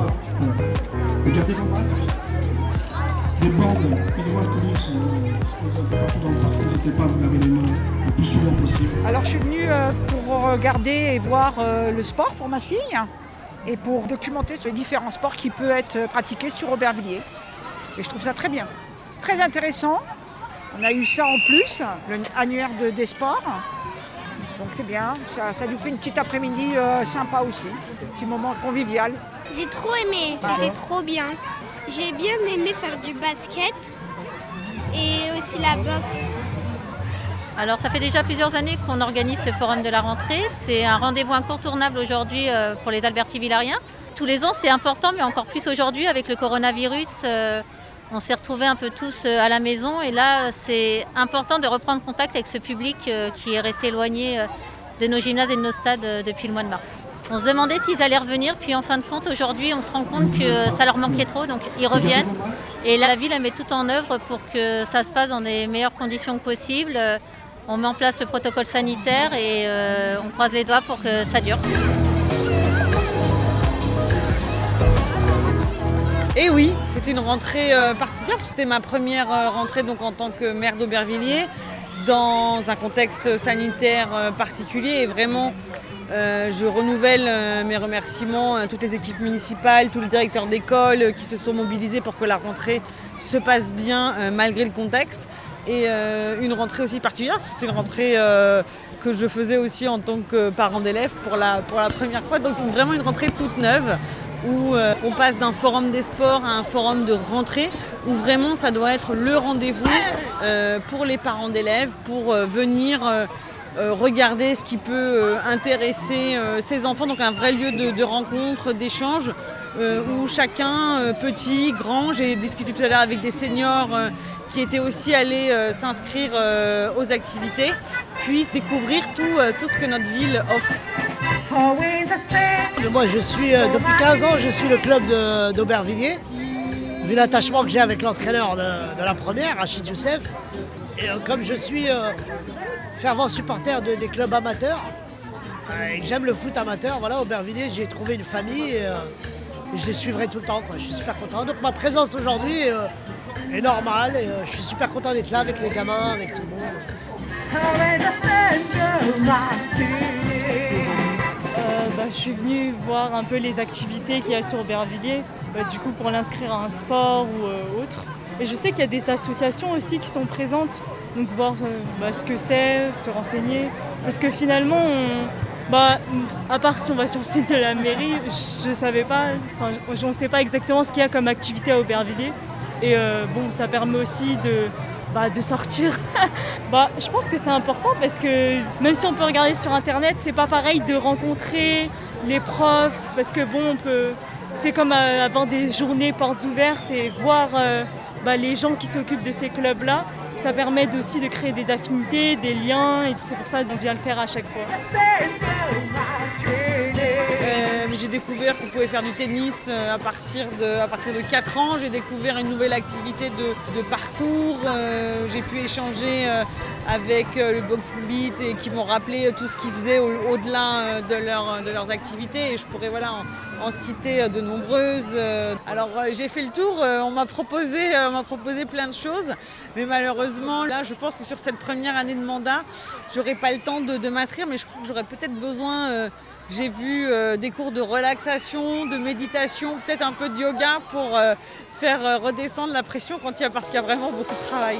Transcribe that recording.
pas. Regardez vos masques. Les bandes fédérales alcooliques sont disposées un peu partout dans le parc. N'hésitez pas à vous laver les mains le plus souvent possible. Alors je suis venue pour regarder et voir le sport pour ma fille et pour documenter sur les différents sports qui peuvent être pratiqués sur Aubervilliers. Et je trouve ça très bien, très intéressant. On a eu ça en plus, l'annuaire des sports. Donc c'est bien, ça nous fait une petite après-midi sympa aussi, un petit moment convivial. J'ai trop aimé, c'était trop bien. J'ai bien aimé faire du basket et aussi la boxe. Alors ça fait déjà plusieurs années qu'on organise ce forum de la rentrée. C'est un rendez-vous incontournable aujourd'hui pour les Albertivillariens. Tous les ans c'est important, mais encore plus aujourd'hui avec le coronavirus. On s'est retrouvés un peu tous à la maison et là c'est important de reprendre contact avec ce public qui est resté éloigné de nos gymnases et de nos stades depuis le mois de mars. On se demandait s'ils allaient revenir, puis en fin de compte aujourd'hui on se rend compte que ça leur manquait trop, donc ils reviennent. Et la ville elle met tout en œuvre pour que ça se passe dans les meilleures conditions possibles. On met en place le protocole sanitaire et on croise les doigts pour que ça dure. Et oui, c'est une rentrée particulière, c'était ma première rentrée donc, en tant que maire d'Aubervilliers, dans un contexte sanitaire particulier. Et vraiment, je renouvelle mes remerciements à toutes les équipes municipales, tous les directeurs d'école qui se sont mobilisés pour que la rentrée se passe bien malgré le contexte. Et une rentrée aussi particulière, c'était une rentrée que je faisais aussi en tant que parent d'élèves pour la première fois. Donc vraiment une rentrée toute neuve où on passe d'un forum des sports à un forum de rentrée où vraiment ça doit être le rendez-vous pour les parents d'élèves pour venir regarder ce qui peut intéresser ces enfants. Donc un vrai lieu de rencontre, d'échange où chacun, petit, grand, j'ai discuté tout à l'heure avec des seniors qui étaient aussi allés s'inscrire aux activités, puis découvrir tout ce que notre ville offre. Moi, depuis 15 ans, je suis le club d'Aubervilliers, vu l'attachement que j'ai avec l'entraîneur de la première, Rachid Youssef. Et comme je suis fervent supporter des clubs amateurs, et que j'aime le foot amateur, voilà, Aubervilliers, j'ai trouvé une famille et je les suivrai tout le temps, quoi. Je suis super content. Donc ma présence aujourd'hui est normale et je suis super content d'être là avec les gamins, avec tout le monde. Je suis venue voir un peu les activités qu'il y a sur Aubervilliers, du coup pour l'inscrire à un sport ou autre. Et je sais qu'il y a des associations aussi qui sont présentes, donc voir ce que c'est, se renseigner. Parce que finalement, à part si on va sur le site de la mairie, je ne savais pas, on ne sait pas exactement ce qu'il y a comme activité à Aubervilliers. Et ça permet aussi de sortir. Je pense que c'est important parce que même si on peut regarder sur internet, c'est pas pareil de rencontrer les profs parce que c'est comme avoir des journées portes ouvertes et voir les gens qui s'occupent de ces clubs-là. Ça permet aussi de créer des affinités, des liens et c'est pour ça qu'on vient le faire à chaque fois. J'ai découvert qu'on pouvait faire du tennis à partir de 4 ans. J'ai découvert une nouvelle activité de parcours. J'ai pu échanger avec le Boxing Beat et qui m'ont rappelé tout ce qu'ils faisaient au-delà de leurs activités. Et je pourrais en citer de nombreuses. Alors j'ai fait le tour, on m'a proposé plein de choses. Mais malheureusement, là, je pense que sur cette première année de mandat, j'aurai pas le temps de m'inscrire. Mais je crois que j'aurais peut-être besoin... J'ai vu des cours de relaxation, de méditation, peut-être un peu de yoga pour faire redescendre la pression parce qu'il y a vraiment beaucoup de travail.